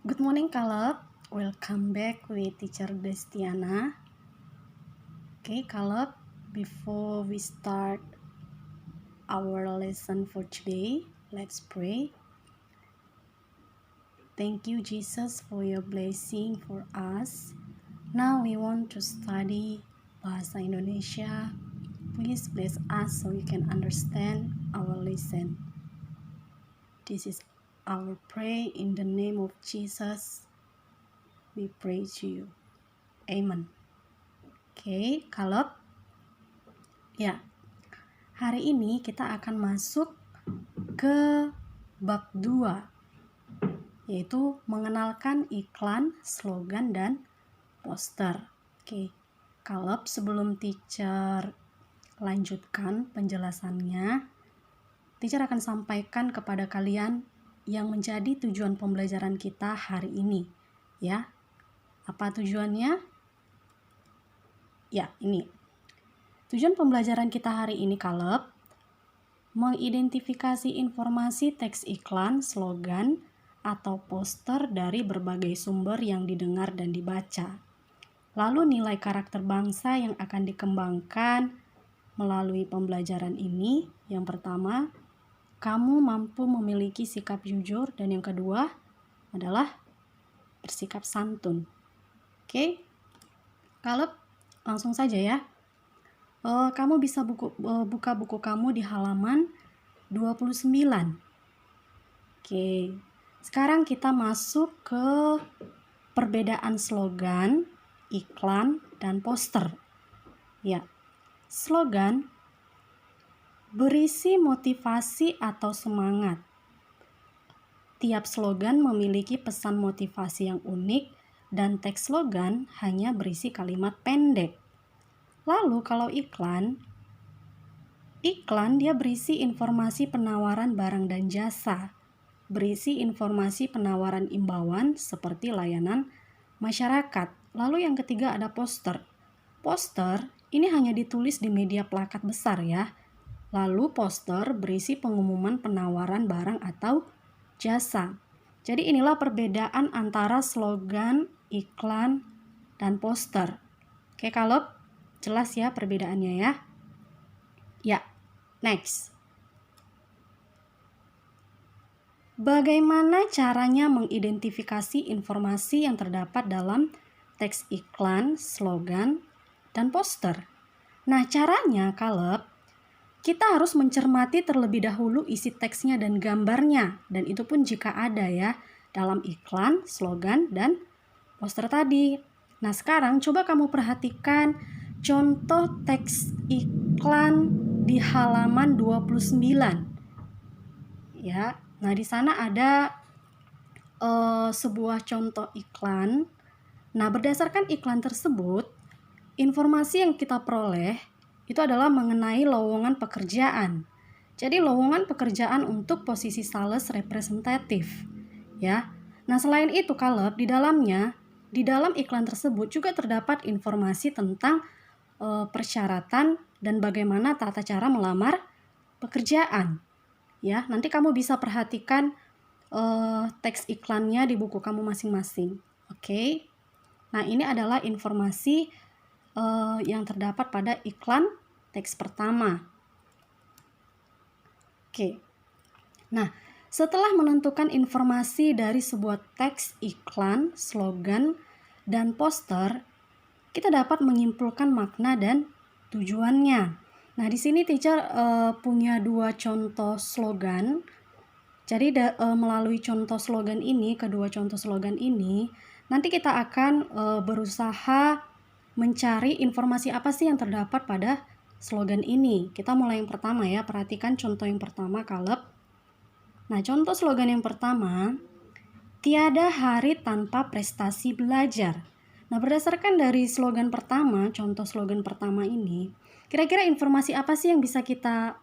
Good morning, Caleb. Welcome back with Teacher Destiana. Okay, Caleb, before we start our lesson for today, let's pray. Thank you, Jesus, for your blessing for us. Now we want to study Bahasa Indonesia. Please bless us so we can understand our lesson. This is our prayer in the name of Jesus. We pray to you. Amen. Oke, Caleb. Ya, hari ini kita akan masuk ke bab 2, yaitu mengenalkan iklan, slogan, dan poster. Oke, Caleb, sebelum teacher lanjutkan penjelasannya, teacher akan sampaikan kepada kalian yang menjadi tujuan pembelajaran kita hari ini. Ya, apa tujuannya? Ya, ini. Tujuan pembelajaran kita hari ini, Caleb, mengidentifikasi informasi teks iklan, slogan, atau poster dari berbagai sumber yang didengar dan dibaca. Lalu nilai karakter bangsa yang akan dikembangkan melalui pembelajaran ini, yang pertama, kamu mampu memiliki sikap jujur, dan yang kedua adalah bersikap santun. Oke, Caleb, langsung saja ya. Kamu bisa buka buku kamu di halaman 29. Oke, sekarang kita masuk ke perbedaan slogan, iklan, dan poster. Ya, slogan berisi motivasi atau semangat. Tiap slogan memiliki pesan motivasi yang unik dan teks slogan hanya berisi kalimat pendek. Lalu kalau iklan dia berisi informasi penawaran barang dan jasa, berisi informasi penawaran imbauan seperti layanan masyarakat. Lalu yang ketiga ada poster. Poster ini hanya ditulis di media plakat besar ya. Lalu poster berisi pengumuman penawaran barang atau jasa. Jadi inilah perbedaan antara slogan, iklan, dan poster. Oke, Caleb? Jelas ya perbedaannya ya. Ya, next. Bagaimana caranya mengidentifikasi informasi yang terdapat dalam teks iklan, slogan, dan poster? Nah, caranya, Caleb, kita harus mencermati terlebih dahulu isi teksnya dan gambarnya. Dan itu pun jika ada ya, dalam iklan, slogan, dan poster tadi. Nah, sekarang coba kamu perhatikan contoh teks iklan di halaman 29. Ya, nah di sana ada sebuah contoh iklan. Nah, berdasarkan iklan tersebut, informasi yang kita peroleh itu adalah mengenai lowongan pekerjaan. Jadi lowongan pekerjaan untuk posisi sales representatif. Ya. Nah, selain itu, Caleb, di dalam iklan tersebut juga terdapat informasi tentang persyaratan dan bagaimana tata cara melamar pekerjaan. Ya, nanti kamu bisa perhatikan teks iklannya di buku kamu masing-masing. Oke. Nah, ini adalah informasi yang terdapat pada iklan teks pertama. Oke. Nah, setelah menentukan informasi dari sebuah teks iklan, slogan, dan poster, kita dapat menyimpulkan makna dan tujuannya. Nah, di sini teacher punya 2 contoh slogan. Jadi melalui contoh slogan ini, kedua contoh slogan ini, nanti kita akan berusaha mencari informasi apa sih yang terdapat pada slogan ini. Kita mulai yang pertama ya, perhatikan contoh yang pertama, Caleb. Nah, contoh slogan yang pertama, tiada hari tanpa prestasi belajar. Nah, berdasarkan dari slogan pertama, contoh slogan pertama ini, kira-kira informasi apa sih yang bisa kita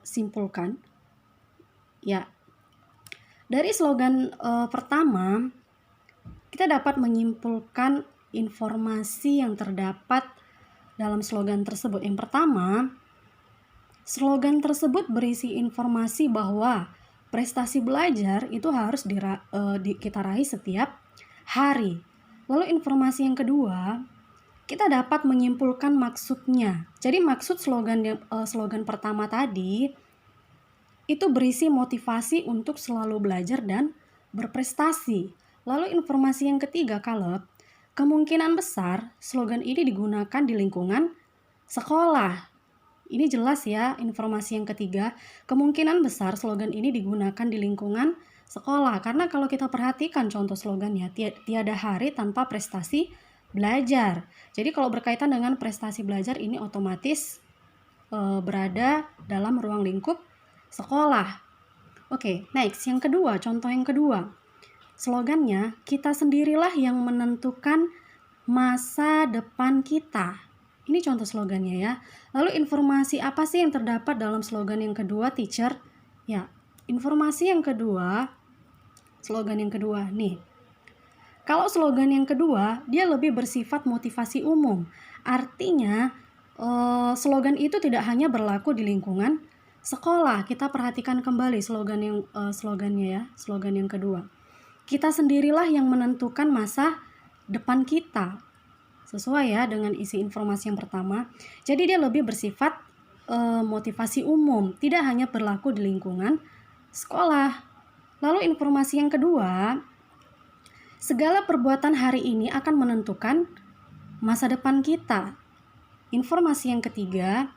simpulkan? Ya, dari slogan pertama, kita dapat menyimpulkan informasi yang terdapat dalam slogan tersebut. Yang pertama, slogan tersebut berisi informasi bahwa prestasi belajar itu harus kita raih setiap hari. Lalu informasi yang kedua, kita dapat menyimpulkan maksudnya. Jadi maksud slogan pertama tadi itu berisi motivasi untuk selalu belajar dan berprestasi. Lalu informasi yang ketiga, Caleb, kemungkinan besar slogan ini digunakan di lingkungan sekolah. Ini jelas ya, informasi yang ketiga, kemungkinan besar slogan ini digunakan di lingkungan sekolah. Karena kalau kita perhatikan contoh slogannya, tiada hari tanpa prestasi belajar. Jadi kalau berkaitan dengan prestasi belajar ini otomatis berada dalam ruang lingkup sekolah. Oke, next, yang kedua, contoh yang kedua. Slogannya, kita sendirilah yang menentukan masa depan kita. Ini contoh slogannya ya. Lalu informasi apa sih yang terdapat dalam slogan yang kedua, teacher? Ya, informasi yang kedua, slogan yang kedua nih. Kalau slogan yang kedua, dia lebih bersifat motivasi umum. Artinya, slogan itu tidak hanya berlaku di lingkungan sekolah. Kita perhatikan kembali slogannya ya, slogan yang kedua. Kita sendirilah yang menentukan masa depan kita. Sesuai ya dengan isi informasi yang pertama. Jadi dia lebih bersifat motivasi umum, tidak hanya berlaku di lingkungan sekolah. Lalu informasi yang kedua, segala perbuatan hari ini akan menentukan masa depan kita. Informasi yang ketiga,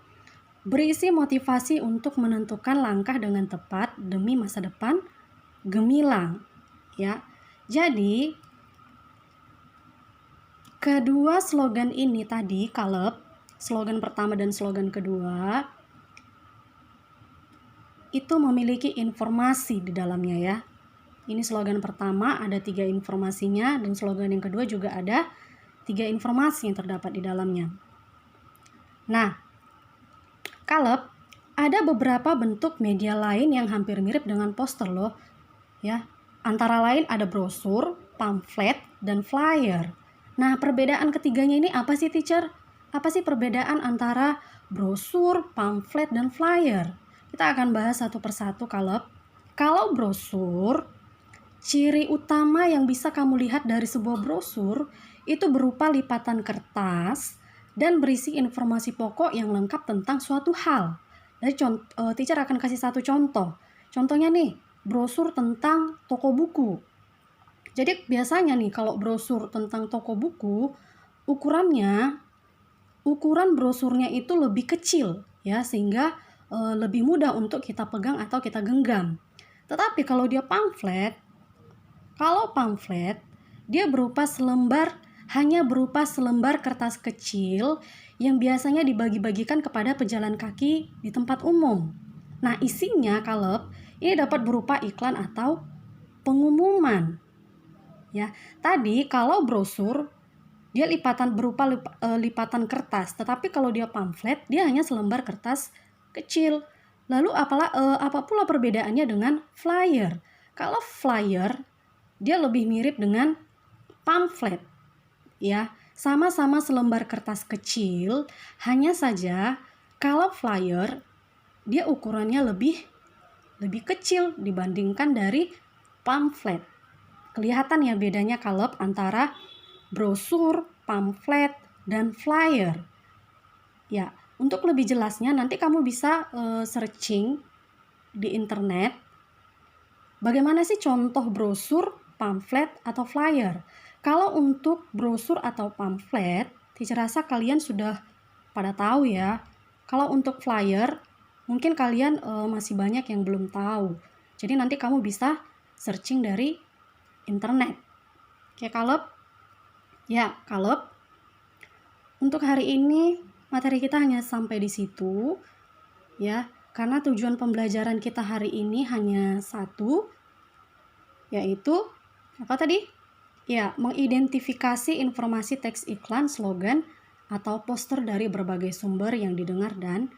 berisi motivasi untuk menentukan langkah dengan tepat demi masa depan gemilang. Ya, jadi kedua slogan ini tadi, Caleb, slogan pertama dan slogan kedua, itu memiliki informasi di dalamnya ya. Ini slogan pertama ada 3 informasinya, dan slogan yang kedua juga ada 3 informasi yang terdapat di dalamnya. Nah, Caleb, ada beberapa bentuk media lain yang hampir mirip dengan poster loh. Ya, antara lain ada brosur, pamflet, dan flyer. Nah, perbedaan ketiganya ini apa sih, teacher? Apa sih perbedaan antara brosur, pamflet, dan flyer? Kita akan bahas satu persatu, Caleb. Kalau brosur, ciri utama yang bisa kamu lihat dari sebuah brosur itu berupa lipatan kertas dan berisi informasi pokok yang lengkap tentang suatu hal. Jadi teacher akan kasih satu contoh. Contohnya nih, brosur tentang toko buku. Jadi biasanya nih kalau brosur tentang toko buku, ukuran brosurnya itu lebih kecil ya, sehingga lebih mudah untuk kita pegang atau kita genggam. Tetapi kalau pamflet, dia hanya berupa selembar kertas kecil yang biasanya dibagi-bagikan kepada pejalan kaki di tempat umum. Nah, isinya, Caleb, ini dapat berupa iklan atau pengumuman. Ya, tadi kalau brosur dia berupa lipatan kertas, tetapi kalau dia pamflet dia hanya selembar kertas kecil. Lalu apa pula perbedaannya dengan flyer? Kalau flyer dia lebih mirip dengan pamflet. Ya, sama-sama selembar kertas kecil, hanya saja kalau flyer dia ukurannya lebih kecil dibandingkan dari pamflet. Kelihatan ya bedanya, Caleb, antara brosur, pamflet, dan flyer. Ya, untuk lebih jelasnya nanti kamu bisa searching di internet. Bagaimana sih contoh brosur, pamflet, atau flyer? Kalau untuk brosur atau pamflet, teacher rasa kalian sudah pada tahu ya. Kalau untuk flyer, mungkin kalian masih banyak yang belum tahu. Jadi nanti kamu bisa searching dari internet. Oke, Caleb? Ya, Caleb. Untuk hari ini materi kita hanya sampai di situ. Ya, karena tujuan pembelajaran kita hari ini hanya satu, yaitu apa tadi? Ya, mengidentifikasi informasi teks iklan, slogan, atau poster dari berbagai sumber yang didengar dan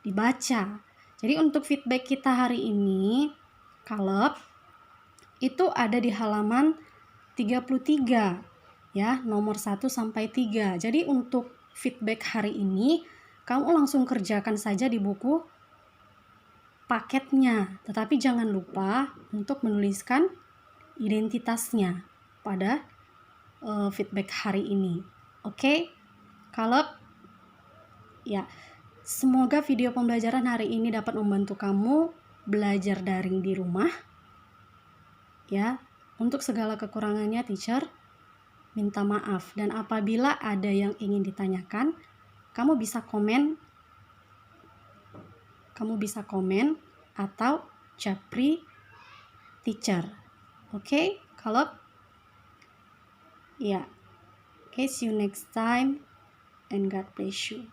dibaca. Jadi untuk feedback kita hari ini, Caleb, itu ada di halaman 33 ya, nomor 1 sampai 3. Jadi untuk feedback hari ini kamu langsung kerjakan saja di buku paketnya, tetapi jangan lupa untuk menuliskan identitasnya pada feedback hari ini. Oke? Kalau ya, semoga video pembelajaran hari ini dapat membantu kamu belajar daring di rumah. Ya, untuk segala kekurangannya teacher minta maaf, dan apabila ada yang ingin ditanyakan, kamu bisa komen atau japri teacher. Oke? Kalau ya. Okay, see you next time and God bless you.